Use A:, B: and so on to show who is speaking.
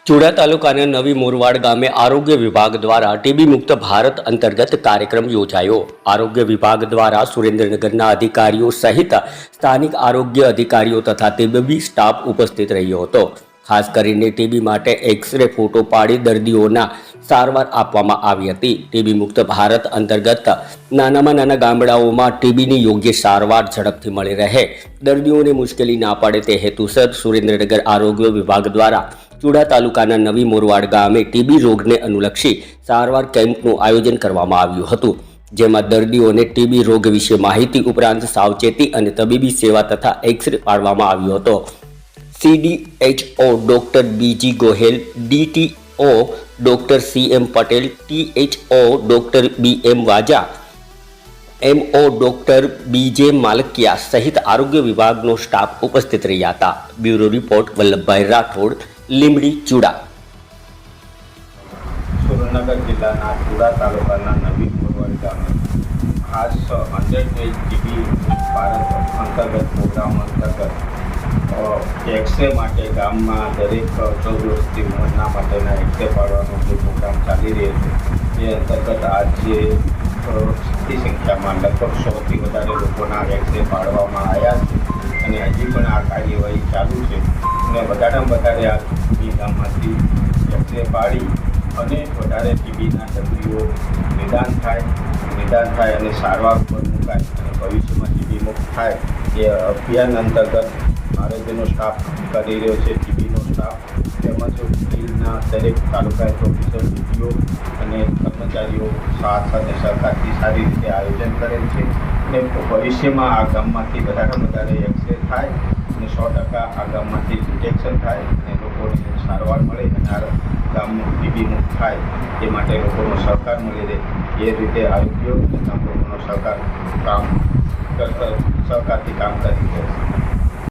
A: ચુડા તાલુકાના નવી મોરવાડ ગામે આરોગ્ય વિભાગ દ્વારા ટીબી મુક્ત ભારત અંતર્ગત કાર્યક્રમ યોજાયો। આરોગ્ય વિભાગ દ્વારા સુરેન્દ્રનગરના અધિકારીઓ સહિત સ્થાનિક આરોગ્ય અધિકારીઓ તથા તબીબી સ્ટાફ ઉપસ્થિત રહ્યો હતો। ખાસ કરીને ટીબી માટે એક્સરે ફોટો પાડી દર્દીઓના સારવાર આપવામાં આવી હતી। ટીબી મુક્ત ભારત અંતર્ગત નાનામાં નાના ગામડાઓમાં ટીબીની યોગ્ય સારવાર ઝડપથી મળી રહે, દર્દીઓને મુશ્કેલી ના પડે તે હેતુસર સુરેન્દ્રનગર આરોગ્ય વિભાગ દ્વારા ચુડા તાલુકાના નવી મોરવાડ ગામે ટીબી રોગને અનુલક્ષી સારવાર કેમ્પનું આયોજન કરવામાં આવ્યું હતું, જેમાં દર્દીઓને ટીબી રોગ વિશે માહિતી ઉપરાંત સાવચેતી અને તબીબી સેવા તથા એક્સરે પાડવામાં આવ્યો હતો। CDHO doctor BG Gohel, DTO doctor CM Patel, THO doctor BM Vaja, MO doctor BJ Malkiya સહિત આરોગ્ય વિભાગનો સ્ટાફ ઉપસ્થિત રહ્યા હતા। Bureau report Vallabhbhai Rathod, Limbdi, Chuda.
B: સુરેન્દ્રનગર જિલ્લાના ચુડા તાલુકાના નવી મોરવાડ ગામે ખાસ 100 ડેઝ ટીબી ભારત અંતર્ગત પ્રોગ્રામ અંતર્ગત એક્સરે માટે ગામમાં દરેક 14 વર્ષથી ઉંમરના માટેના એક્સરે પાડવાનો જે પ્રોગ્રામ ચાલી રહ્યો છે એ અંતર્ગત આજે મોટી સંખ્યામાં લગભગ 100થી વધારે લોકોના એક્સરે પાડવામાં આવ્યા છે અને હજી પણ આ કાર્યવાહી ચાલુ છે અને વધારેમાં વધારે આ ટીબી ગામમાંથી એક્સરે પાડી અને વધારે ટીબીના દર્દીઓ નિદાન થાય અને સારવાર ઉપર મુકાય અને ભવિષ્યમાં ટીબી મુક્ત થાય એ અભિયાન અંતર્ગત આરોગ્યનો સ્ટાફ કરી રહ્યો છે। ટીબીનો સ્ટાફ તેમજ ફિલ્ડના દરેક તાલુકા ઓફિસર, DTO અને કર્મચારીઓ સાથ અને સહકારથી સારી રીતે આયોજન કરેલ છે અને ભવિષ્યમાં આ ગામમાંથી વધારે એક્સરે થાય અને 100% આ ગામમાંથી ડિટેક્શન થાય અને લોકોને સારવાર મળે અને આ ગામનું ટીબી મુક્ત થાય તે માટે લોકોનો સહકાર મળી રહે એ રીતે આરોગ્ય અને ગામ લોકોનો સહકારથી કામ કરી રહ્યો છે।